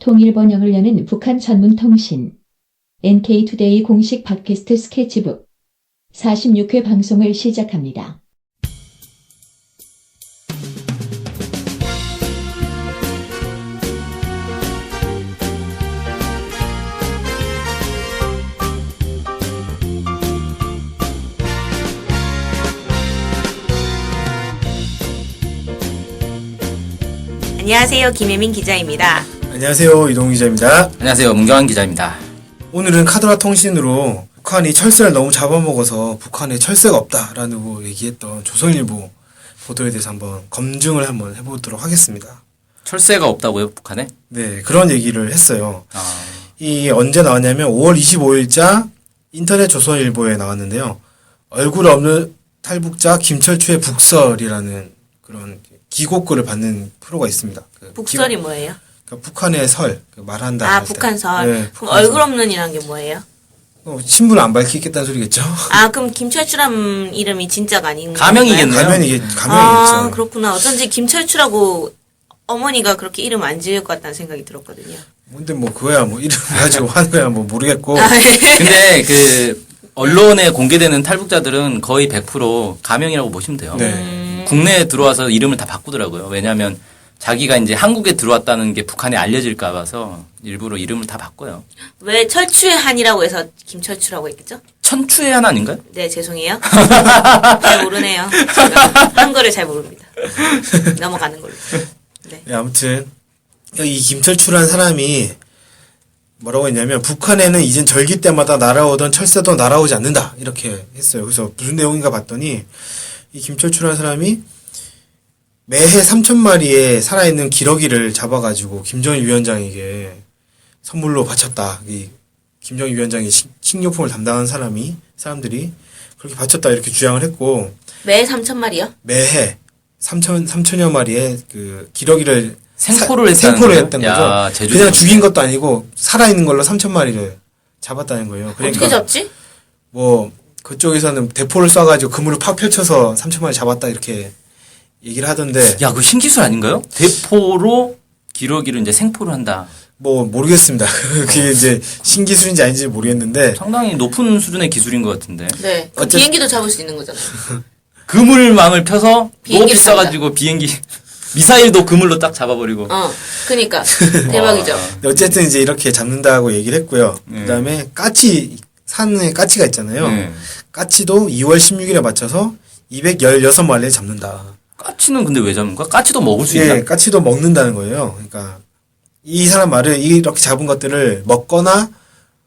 통일번영을 여는 북한 전문 통신 NK투데이 공식 팟캐스트 스케치북 46회 방송을 시작합니다. 안녕하세요. 김혜민 기자입니다. 안녕하세요. 이동훈 기자입니다. 안녕하세요. 문경환 기자입니다. 오늘은 카드라 통신으로 북한이 철새를 너무 잡아먹어서 북한에 철새가 없다라고 얘기했던 조선일보 보도에 대해서 한번 검증을 한번 해보도록 하겠습니다. 철새가 없다고요, 북한에? 네, 그런 얘기를 했어요. 아. 이 언제 나왔냐면 5월 25일자 인터넷 조선일보에 나왔는데요. 얼굴 없는 탈북자 김철추의 북설이라는 그런 기고글을 받는 프로가 있습니다. 북설이 뭐예요? 그러니까 북한의 설, 말한다. 아, 북한설. 네, 그럼 얼굴 없는이란 게 뭐예요? 신분 안 밝히겠다는 소리겠죠? 아, 그럼 김철추란 이름이 진짜가 아닌 건가요? 가명이겠네요. 가명이겠죠. 아, 그렇구나. 어쩐지 김철추라고 어머니가 그렇게 이름 안 지을 것 같다는 생각이 들었거든요. 근데 뭐 그거야 뭐 이름 가지고 하는 거야 뭐 모르겠고. 근데 그 언론에 공개되는 탈북자들은 거의 100% 가명이라고 보시면 돼요. 네. 국내에 들어와서 이름을 다 바꾸더라고요. 왜냐하면 자기가 이제 한국에 들어왔다는 게 북한에 알려질까 봐서 일부러 이름을 다 바꿔요. 왜 철추의 한이라고 해서 김철추라고 했겠죠? 천추의 한 아닌가요? 네, 죄송해요. 잘 모르네요. 제가 한글을 잘 모릅니다. 넘어가는 걸로. 네. 네, 아무튼 이 김철추라는 사람이 뭐라고 했냐면 북한에는 이젠 절기 때마다 날아오던 철새도 날아오지 않는다 이렇게 했어요. 그래서 무슨 내용인가 봤더니 이 김철추라는 사람이 매해 3,000마리의 살아있는 기러기를 잡아가지고 김정일 위원장에게 선물로 바쳤다. 이 김정일 위원장이 식료품을 담당한 사람들이 그렇게 바쳤다 이렇게 주장을 했고 매 3,000마리요? 매해 3천여 마리의 그 기러기를 생포를 했던 야, 거죠. 그냥 죽인 것도 아니고 살아있는 걸로 3,000마리를 잡았다는 거예요. 그러니까 어떻게 잡지? 뭐 그쪽에서는 대포를 쏴가지고 그물을 팍 펼쳐서 3,000마리 잡았다 이렇게 얘기를 하던데. 야, 그거 신기술 아닌가요? 대포로 기러기를 이제 생포를 한다. 뭐 모르겠습니다. 그게 이제 신기술인지 아닌지 모르겠는데 상당히 높은 수준의 기술인 것 같은데. 네. 그 비행기도 잡을 수 있는 거잖아요. 그물망을 펴서 너무 비행기를 비싸가지고 비행기 미사일도 그물로 딱 잡아버리고. 그니까 대박이죠. 어쨌든 이제 이렇게 잡는다고 얘기를 했고요. 네. 그다음에 산에 까치가 있잖아요. 네. 까치도 2월 16일에 맞춰서 216마리를 잡는다. 까치는 근데 왜 잡는 거야? 까치도 먹을 수 있나? 예, 까치도 먹는다는 거예요. 그러니까 이 사람 말은 이렇게 잡은 것들을 먹거나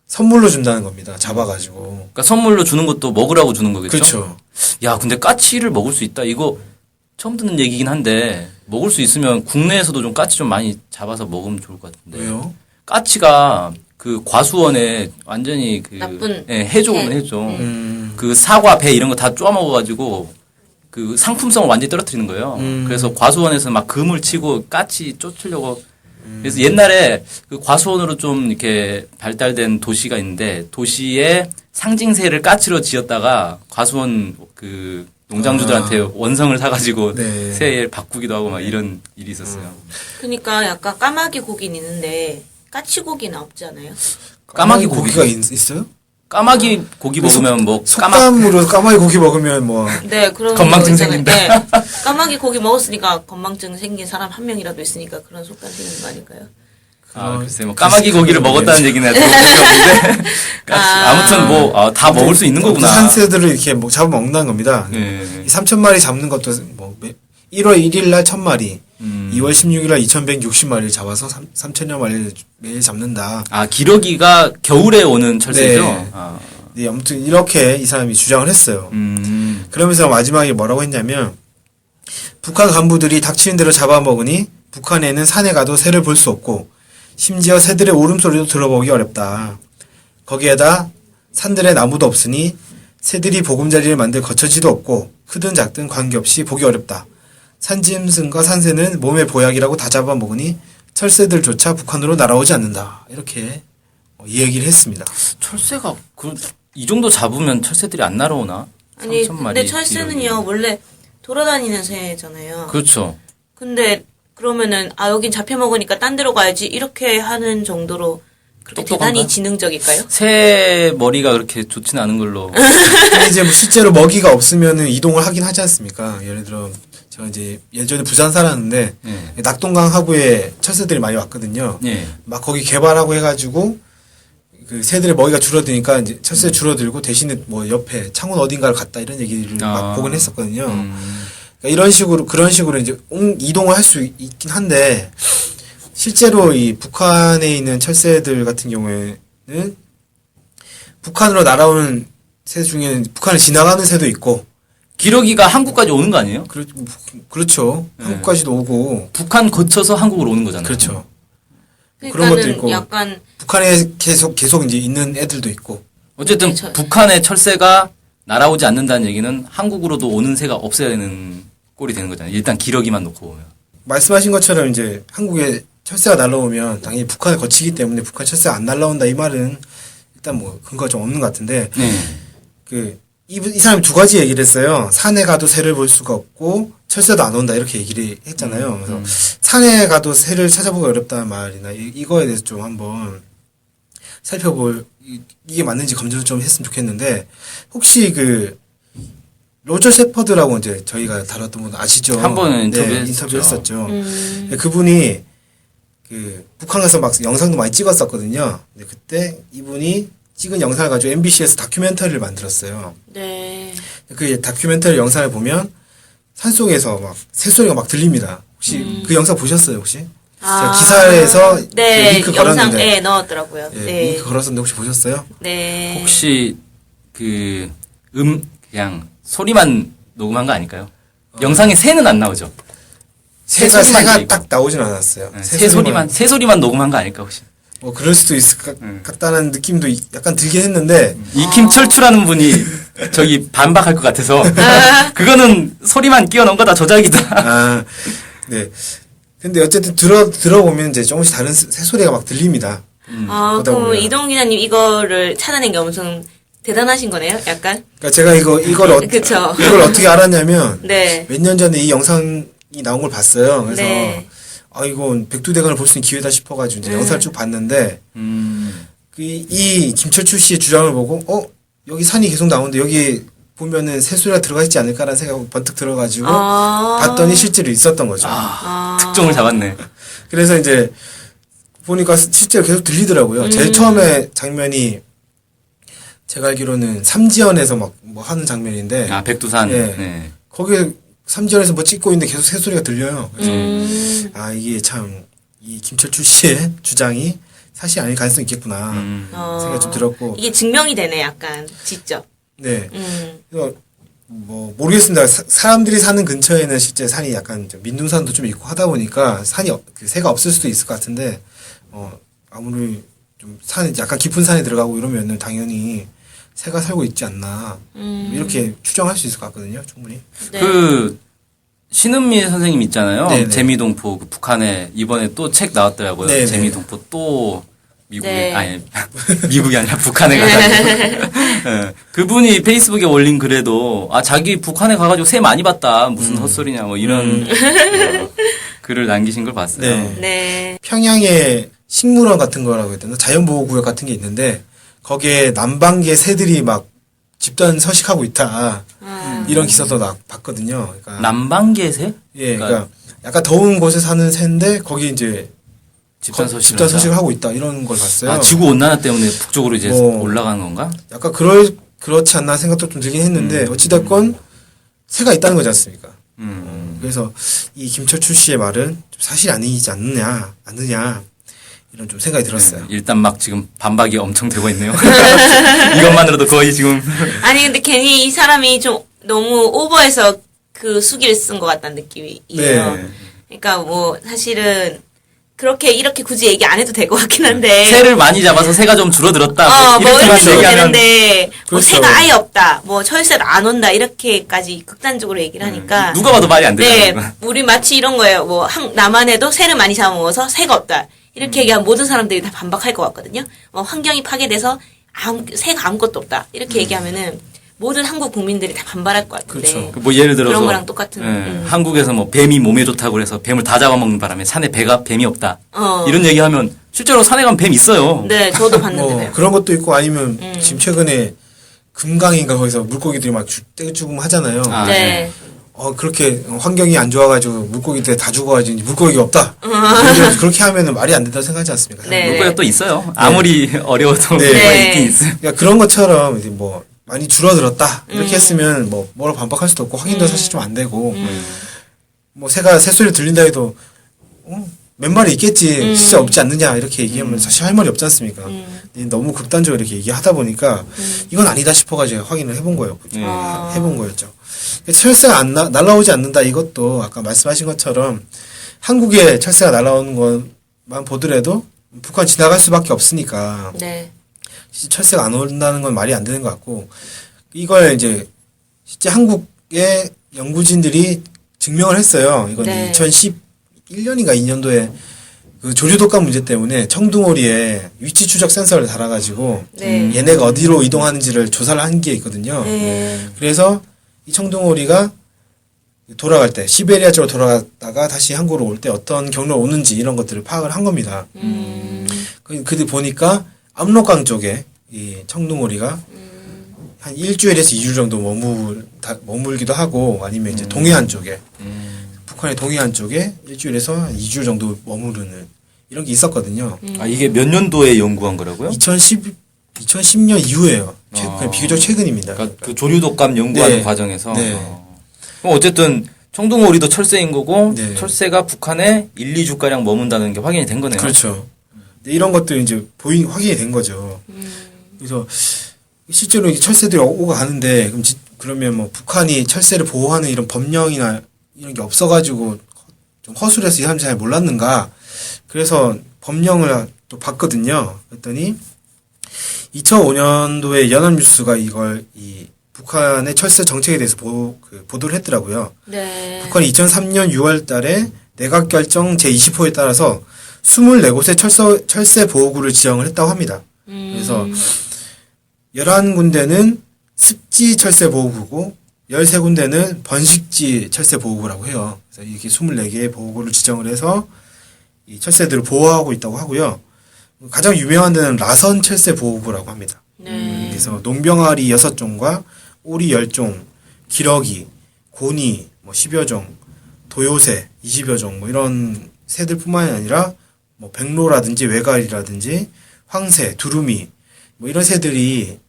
선물로 준다는 겁니다. 잡아가지고. 그러니까 선물로 주는 것도 먹으라고 주는 거겠죠? 그렇죠. 야, 근데 까치를 먹을 수 있다. 이거 처음 듣는 얘기긴 한데 먹을 수 있으면 국내에서도 좀 까치 좀 많이 잡아서 먹으면 좋을 것 같은데. 왜요? 까치가 그 과수원에 완전히 그 나쁜 해조는 해. 해죠. 그 사과, 배 이런 거 다 쪼아먹어가지고 그 상품성을 완전히 떨어뜨리는 거예요. 그래서 과수원에서 막 금을 치고 까치 쫓으려고. 그래서 옛날에 그 과수원으로 좀 이렇게 발달된 도시가 있는데 도시의 상징새를 까치로 지었다가 과수원 그 농장주들한테 원성을 사가지고 네. 새를 바꾸기도 하고 막 이런 일이 있었어요. 그러니까 약간 까마귀 고기는 있는데 까치고기는 없지 않아요? 까마귀 고기가 있어요? 까마귀 고기 먹으면 뭐 속담으로 까마귀 고기 먹으면 뭐 네, 그런 건망증 거 있잖아요. 생긴다. 네. 까마귀 고기 먹었으니까 건망증 생긴 사람 한 명이라도 있으니까 그런 속담 생긴 거 아닐까요? 글쎄 뭐 까마귀 고기를 먹었다는 얘기는 들었는데 아무튼 뭐 다 먹을 수 있는 거구나. 산새들을 이렇게 뭐 잡아먹는다는 겁니다. 네. 이 3,000마리 잡는 것도 뭐 1월 1일 날 1,000마리, 2월 16일 날 2,160마리를 잡아서 3,000여 마리를 매일 잡는다. 아, 기러기가 겨울에 오는 철새죠? 네. 아. 네, 아무튼 이렇게 이 사람이 주장을 했어요. 그러면서 마지막에 뭐라고 했냐면 북한 간부들이 닥치는 대로 잡아먹으니 북한에는 산에 가도 새를 볼 수 없고 심지어 새들의 울음소리도 들어보기 어렵다. 거기에다 산들의 나무도 없으니 새들이 보금자리를 만들 거처지도 없고 크든 작든 관계없이 보기 어렵다. 산짐승과 산새는 몸의 보약이라고 다 잡아먹으니 철새들조차 북한으로 날아오지 않는다. 이렇게 이 얘기를 했습니다. 철새가 이 정도 잡으면 철새들이 안 날아오나? 아니 3,000마리 근데 철새는요 원래 돌아다니는 새잖아요. 그렇죠. 근데 그러면은 여긴 잡혀 먹으니까 딴 데로 가야지 이렇게 하는 정도로 그렇게 똑똑한가? 대단히 지능적일까요? 새 머리가 그렇게 좋지는 않은 걸로. 근데 이제 뭐 실제로 먹이가 없으면은 이동을 하긴 하지 않습니까? 예를 들어 제가 이제 예전에 부산 살았는데 예. 낙동강 하구에 철새들이 많이 왔거든요. 예. 막 거기 개발하고 해가지고 그 새들의 먹이가 줄어드니까 이제 철새 줄어들고 대신에 뭐 옆에 창원 어딘가를 갔다 이런 얘기를 막 보긴 했었거든요. 그러니까 그런 식으로 이제 이동을 할 수 있긴 한데 실제로 이 북한에 있는 철새들 같은 경우에는 북한으로 날아오는 새 중에는 북한을 지나가는 새도 있고 기러기가 한국까지 오는 거 아니에요? 그렇죠. 네. 한국까지도 오고 북한 거쳐서 한국으로 오는 거잖아요. 그렇죠. 그런 것도 그러니까는 있고 약간 북한에 계속 이제 있는 애들도 있고 어쨌든 네, 북한의 철새가 날아오지 않는다는 얘기는 한국으로도 오는 새가 없어야 되는 꼴이 되는 거잖아요. 일단 기러기만 놓고 보면. 말씀하신 것처럼 이제 한국에 철새가 날라오면 당연히 북한을 거치기 때문에 북한 철새가 안 날라온다 이 말은 일단 뭐 근거가 좀 없는 것 같은데 네. 이 사람이 두 가지 얘기를 했어요. 산에 가도 새를 볼 수가 없고 철새도 안 온다 이렇게 얘기를 했잖아요. 그래서 산에 가도 새를 찾아보기 어렵다는 말이나 이거에 대해서 좀 한번 살펴볼 이게 맞는지 검증을 좀 했으면 좋겠는데 혹시 그 로저 셰퍼드라고 이제 저희가 다뤘던 분 아시죠? 한번 네, 인터뷰했었죠. 그분이 그 북한 가서 막 영상도 많이 찍었었거든요. 근데 그때 이분이 찍은 영상을 가지고 MBC에서 다큐멘터리를 만들었어요. 네. 그 다큐멘터리 영상을 보면 산속에서 막 새소리가 막 들립니다. 혹시 그 영상 보셨어요, 혹시? 제가 기사에서 네, 그 링크 걸었는데. 영상에 넣었더라고요. 예, 네. 링크 걸었었는데 혹시 보셨어요? 네. 혹시 그냥 소리만 녹음한 거 아닐까요? 영상에 새는 안 나오죠. 새가 소리만 딱 나오진 않았어요. 네, 새 소리만 녹음한 거 아닐까 혹시? 뭐 그럴 수도 있을 것 같다는 느낌도 약간 들긴 했는데 이 김철추라는 분이 저기 반박할 것 같아서 그거는 소리만 끼워 넣은 거다 조작이다. 네. 근데 어쨌든 들어보면 이제 조금씩 다른 새소리가 막 들립니다. 보다 그럼 보면. 이동 기자님 이거를 찾아낸 게 엄청 대단하신 거네요, 약간? 그러니까 제가 이걸 그쵸. 이걸 어떻게 알았냐면 네. 몇 년 전에 이 영상이 나온 걸 봤어요. 그래서 네. 이건 백두대간을 볼 수 있는 기회다 싶어가지고 이제 영상을 쭉 봤는데 이 김철추 씨의 주장을 보고 여기 산이 계속 나오는데 여기 보면은 새소리가 들어가 있지 않을까라는 생각이 번뜩 들어가지고 봤더니 실제로 있었던 거죠. 특종을 잡았네. 그래서 이제 보니까 실제로 계속 들리더라고요. 제일 처음에 장면이 제가 알기로는 삼지연에서 막 뭐 하는 장면인데 백두산. 예. 네. 거기에 삼지연에서 뭐 찍고 있는데 계속 새소리가 들려요. 그래서 이게 참 이 김철추 씨의 주장이 사실 아닐 가능성이 있겠구나 생각이 좀 들었고 이게 증명이 되네, 약간, 직접. 네. 그래서 뭐 모르겠습니다. 사람들이 사는 근처에는 실제 산이 약간 좀 민둥산도 좀 있고 하다 보니까 그 새가 없을 수도 있을 것 같은데 아무리 좀 산이 약간 깊은 산에 들어가고 이러면은 당연히 새가 살고 있지 않나 이렇게 추정할 수 있을 것 같거든요. 충분히. 네. 그 신은미 선생님 있잖아요. 네네. 재미동포 북한에 이번에 또 책 나왔더라고요. 네네. 재미동포 또 미국에 네. 아니 미국이 아니라 북한에 가가지고 예. 그분이 페이스북에 올린 글에도 자기 북한에 가가지고 새 많이 봤다 무슨 헛소리냐 뭐 이런 글을 남기신 걸 봤어요. 네. 네. 평양에 식물원 같은 거라고 해야 되나? 자연보호구역 같은 게 있는데 거기에 남방계 새들이 막 집단 서식하고 있다. 이런 기사도 봤거든요. 그러니까 남방계새? 예, 그러니까 약간 더운 곳에 사는 새인데 거기 이제 집단 집단 서식을 서식을 하고 있다. 이런 걸 봤어요. 지구 온난화 때문에 북쪽으로 이제 뭐, 올라가는 건가? 약간 그렇지 않나 생각도 좀 들긴 했는데 어찌됐건 새가 있다는 거지 않습니까? 그래서 이 김철추 씨의 말은 좀 사실이 아니지 않느냐 이런 좀 생각이 들었어요. 일단 막 지금 반박이 엄청 되고 있네요. 이것만으로도 거의 지금 아니, 근데 괜히 이 사람이 좀 너무 오버해서 그 수기를 쓴 것 같다는 느낌이에요. 네. 그러니까 뭐, 사실은, 이렇게 굳이 얘기 안 해도 될 것 같긴 한데. 새를 많이 잡아서 새가 좀 줄어들었다. 뭐 이렇게 이렇게만 써도 얘기하면 되는데, 뭐 그렇죠. 새가 아예 없다, 뭐 철새도 안 온다, 이렇게까지 극단적으로 얘기를 하니까. 누가 봐도 말이 안 네, 되잖아요. 우리 마치 이런 거예요. 뭐, 남한에도 새를 많이 잡아먹어서 새가 없다. 이렇게 얘기하면 모든 사람들이 다 반박할 것 같거든요. 환경이 파괴돼서 새가 아무것도 없다. 이렇게 얘기하면은, 모든 한국 국민들이 다 반발할 것 같은데. 그렇죠. 뭐 예를 들어서 그런 거랑 똑같은. 예, 한국에서 뭐 뱀이 몸에 좋다고 그래서 뱀을 다 잡아먹는 바람에 산에 뱀이 없다. 이런 얘기하면 실제로 산에 가면 뱀 있어요. 네, 저도 봤는데. 뭐 그런 것도 있고 아니면 지금 최근에 금강인가 거기서 물고기들이 막 떼죽음 하잖아요. 아, 네. 그렇게 환경이 안 좋아가지고 물고기들 다 죽어가지고 이제 물고기가 없다. 그렇게 하면은 말이 안 된다고 생각하지 않습니까? 네. 물고기가 또 있어요. 아무리 어려워도 네. 물고기가 네. 있긴 있어요. 그러니까 그런 것처럼 이제 뭐 많이 줄어들었다 이렇게 했으면 뭐 뭐라 반박할 수도 없고 확인도 사실 좀 안 되고 뭐 새가 새소리 들린다 해도 몇 마리 있겠지 진짜 없지 않느냐 이렇게 얘기하면 사실 할 말이 없지 않습니까? 근데 너무 극단적으로 이렇게 얘기하다 보니까 이건 아니다 싶어가지고 확인을 해본 거예요. 해본 거였죠. 철새가 날아오지 않는다 이것도 아까 말씀하신 것처럼 한국에 철새가 날아오는 것만 보더라도 북한 지나갈 수밖에 없으니까 네. 철새가 안 온다는 건 말이 안 되는 것 같고 이걸 이제 실제 한국의 연구진들이 증명을 했어요. 이건 네. 2011년인가 2년도에 그 조류 독감 문제 때문에 청둥오리에 위치 추적 센서를 달아가지고 네. 얘네가 어디로 이동하는지를 조사를 한 게 있거든요. 네. 그래서 이 청둥오리가 돌아갈 때 시베리아 쪽으로 돌아갔다가 다시 한국으로 올 때 어떤 경로로 오는지 이런 것들을 파악을 한 겁니다. 그들 보니까 압록강 쪽에 이 청둥오리가 한 일주일에서 2주 정도 머물기도 하고 아니면 이제 동해안 쪽에 북한의 동해안 쪽에 일주일에서 한 2주 정도 머무르는 이런 게 있었거든요. 아, 이게 몇 년도에 연구한 거라고요? 2010년 이후에요. 비교적 최근입니다. 그러니까 그 조류독감 연구하는 네. 과정에서. 네. 그럼 어쨌든 청둥오리도 철새인 거고 네. 철새가 북한에 1, 2주 가량 머문다는 게 확인이 된 거네요. 그렇죠. 이런 것들이 이제 확인이 된 거죠. 그래서 실제로 이 철새들이 오고 가는데 그러면 뭐 북한이 철새를 보호하는 이런 법령이나 이런 게 없어가지고 좀 허술해서 이 사람들이 잘 몰랐는가. 그래서 법령을 또 봤거든요. 그랬더니 2005년도에 연합뉴스가 이 북한의 철새 정책에 대해서 보도를 했더라고요. 네. 북한이 2003년 6월 달에 내각결정 제20호에 따라서 24곳의 철새 보호구를 지정을 했다고 합니다. 그래서 11군데는 습지 철새 보호구고 13군데는 번식지 철새 보호구라고 해요. 그래서 이렇게 24개의 보호구를 지정을 해서 이 철새들을 보호하고 있다고 하고요. 가장 유명한 데는 라선 철새 보호구라고 합니다. 네. 그래서 농병아리 6종과 오리 10종, 기러기, 고니 뭐 10여 종, 도요새 20여 종 뭐 이런 새들뿐만이 아니라 뭐 백로라든지 외갈이라든지 황새, 두루미 뭐 이런 새들이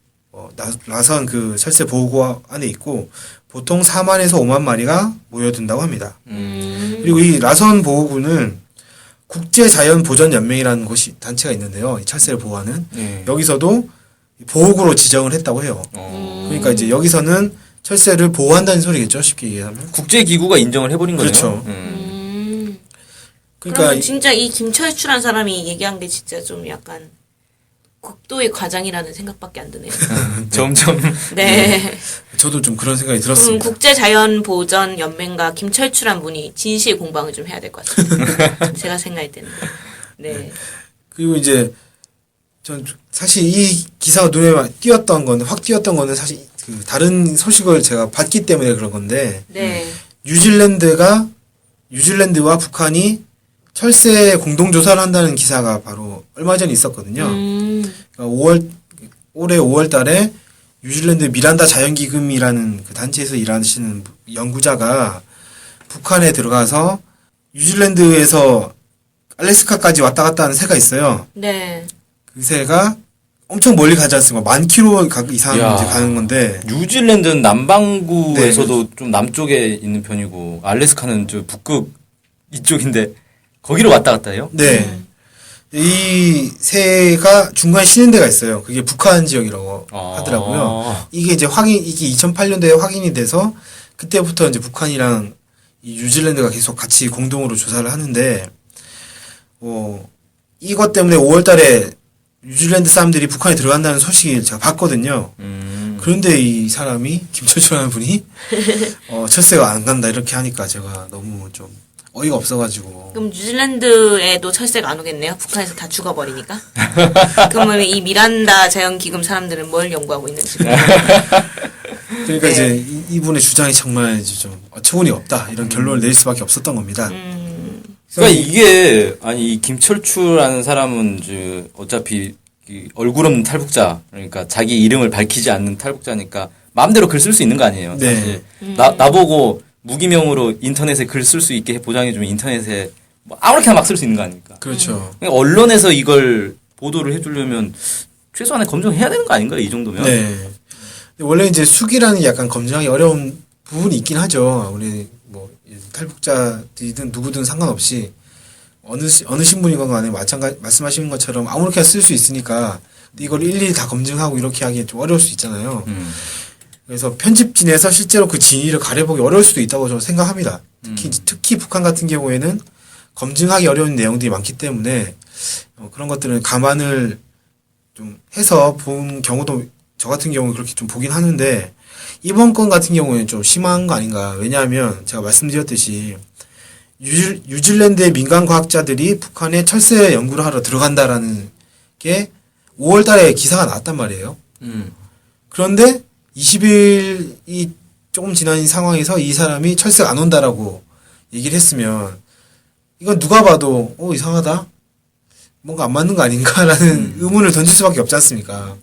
라선 그 철새 보호구 안에 있고 보통 4만에서 5만 마리가 모여든다고 합니다. 그리고 이 라선 보호구는 국제자연보전연맹이라는 단체가 있는데요. 이 철새를 보호하는 네. 여기서도 보호구로 지정을 했다고 해요. 그러니까 이제 여기서는 철새를 보호한다는 소리겠죠. 쉽게 얘기하면. 국제기구가 인정을 해버린 거네요. 그렇죠. 그러면 그러니까 진짜 이 김철출한 사람이 얘기한 게 진짜 좀 약간 극도의 과장이라는 생각밖에 안 드네요. 점점. 네. 저도 좀 그런 생각이 그럼 들었습니다. 국제자연보전연맹과 김철출한 분이 진실 공방을 좀 해야 될 것 같아요. 제가 생각할 때는. 네. 그리고 이제 전 사실 이 기사가 눈에 띄었던 거는 확 띄었던 거는 사실 그 다른 소식을 제가 봤기 때문에 그런 건데 네. 뉴질랜드와 북한이 철새 공동조사를 한다는 기사가 바로 얼마 전에 있었거든요. 그러니까 올해 5월 달에 뉴질랜드 미란다 자연기금이라는 그 단체에서 일하시는 연구자가 북한에 들어가서 뉴질랜드에서 알래스카까지 왔다 갔다 하는 새가 있어요. 네. 그 새가 엄청 멀리 가지 않습니까? 10,000km 이상 야. 이제 가는 건데. 뉴질랜드는 남반구에서도 좀 남쪽에 있는 편이고 알래스카는 저 북극 이쪽인데 거기로 왔다 갔다 해요? 네. 이 새가 중간에 쉬는 데가 있어요. 그게 북한 지역이라고 하더라고요. 이게 이제 이게 2008년도에 확인이 돼서 그때부터 이제 북한이랑 이 뉴질랜드가 계속 같이 공동으로 조사를 하는데, 이것 때문에 5월 달에 뉴질랜드 사람들이 북한에 들어간다는 소식을 제가 봤거든요. 그런데 이 사람이, 김철출하는 분이, 철새가 안 간다 이렇게 하니까 제가 너무 좀 어이가 없어가지고. 그럼 뉴질랜드에도 철새가 안 오겠네요? 북한에서 다 죽어버리니까? 그러면 이 미란다 자연기금 사람들은 뭘 연구하고 있는지. 그러니까 네. 이제 이분의 주장이 정말 이제 좀 어처구니 없다 이런 결론을 낼 수밖에 없었던 겁니다. 그러니까 이게 아니 이 김철추라는 사람은 이제 어차피 이 얼굴 없는 탈북자 그러니까 자기 이름을 밝히지 않는 탈북자니까 마음대로 글 쓸 수 있는 거 아니에요. 네. 사실 나보고 무기명으로 인터넷에 글 쓸 수 있게 보장해주면 인터넷에 뭐 아무렇게나 막 쓸 수 있는 거 아닙니까? 그렇죠. 그러니까 언론에서 이걸 보도를 해주려면 최소한의 검증해야 되는 거 아닌가요? 이 정도면. 네. 근데 원래 이제 수기라는 게 약간 검증하기 어려운 부분이 있긴 하죠. 우리 뭐 탈북자들이든 누구든 상관없이 어느 신분이건 간에 말씀하시는 것처럼 아무렇게나 쓸 수 있으니까 이걸 일일이 다 검증하고 이렇게 하기 좀 어려울 수 있잖아요. 그래서 편집진에서 실제로 그 진위를 가려보기 어려울 수도 있다고 저는 생각합니다. 특히 북한 같은 경우에는 검증하기 어려운 내용들이 많기 때문에 그런 것들은 감안을 좀 해서 본 경우도 저 같은 경우는 그렇게 좀 보긴 하는데 이번 건 같은 경우에는 좀 심한 거 아닌가. 왜냐하면 제가 말씀드렸듯이 뉴질랜드의 민간 과학자들이 북한에 철새 연구를 하러 들어간다라는 게 5월 달에 기사가 나왔단 말이에요. 그런데 20일이 조금 지난 이 상황에서 이 사람이 철새가 안 온다라고 얘기를 했으면 이건 누가 봐도 이상하다. 뭔가 안 맞는 거 아닌가라는 의문을 던질 수밖에 없지 않습니까?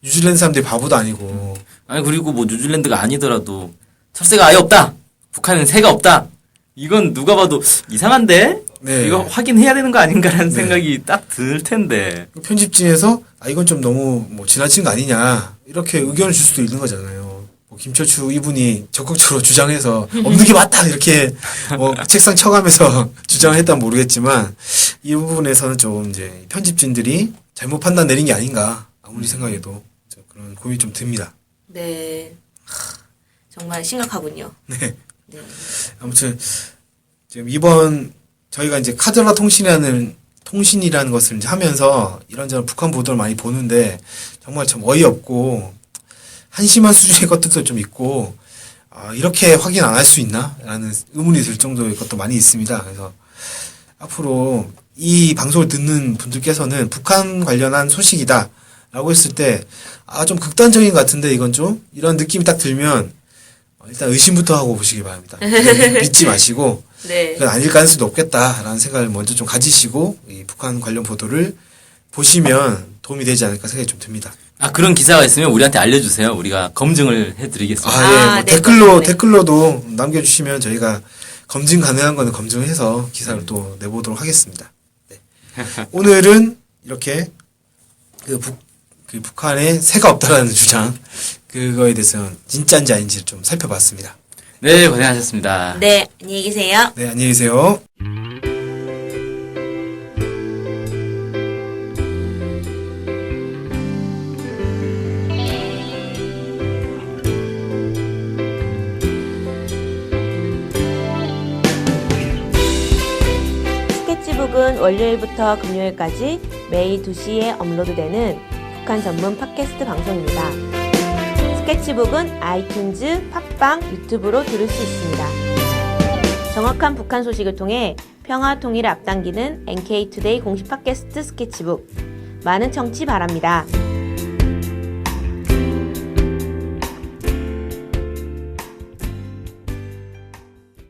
뉴질랜드 사람들이 바보도 아니고. 아니 그리고 뭐 뉴질랜드가 아니더라도 철새가 아예 없다. 북한은 새가 없다. 이건 누가 봐도 이상한데? 네. 이거 확인해야 되는 거 아닌가라는 생각이 딱 들 텐데. 편집진에서 이건 좀 너무 뭐 지나친 거 아니냐 이렇게 의견을 줄 수도 있는 거잖아요. 뭐 김철추 이분이 적극적으로 주장해서 없는 게 맞다 이렇게 뭐 책상 쳐가면서 주장을 했다면 모르겠지만 이 부분에서는 좀 이제 편집진들이 잘못 판단 내린 게 아닌가 아무리 생각해도 그런 고민이 좀 듭니다. 네. 정말 심각하군요. 네. 네. 아무튼 지금 이번 저희가 이제 카드라 통신이라는 것을 이제 하면서 이런저런 북한 보도를 많이 보는데 정말 참 어이없고 한심한 수준의 것들도 좀 있고 이렇게 확인 안 할 수 있나? 라는 의문이 들 정도의 것도 많이 있습니다. 그래서 앞으로 이 방송을 듣는 분들께서는 북한 관련한 소식이다 라고 했을 때 좀 극단적인 것 같은데 이건 좀 이런 느낌이 딱 들면 일단 의심부터 하고 보시기 바랍니다. 믿지 마시고 네. 이건 아닐 가능성이 높겠다라는 생각을 먼저 좀 가지시고 이 북한 관련 보도를 보시면 도움이 되지 않을까 생각이 좀 듭니다. 그런 기사가 있으면 우리한테 알려주세요. 우리가 검증을 해드리겠습니다. 예, 뭐 네, 댓글로도 남겨주시면 저희가 검증 가능한 거는 검증해서 기사를 또 내보도록 하겠습니다. 네. 오늘은 이렇게 북한에 새가 없다라는 주장 그거에 대해서는 진짜인지 아닌지를 좀 살펴봤습니다. 네, 고생하셨습니다. 네, 안녕히 계세요. 네, 안녕히 계세요. 스케치북은 월요일부터 금요일까지 매일 2시에 업로드되는 북한 전문 팟캐스트 방송입니다. 스케치북은 아이튠즈, 팟빵, 유튜브로 들을 수 있습니다. 정확한 북한 소식을 통해 평화 통일을 앞당기는 NK투데이 공식 팟캐스트 스케치북. 많은 청취 바랍니다.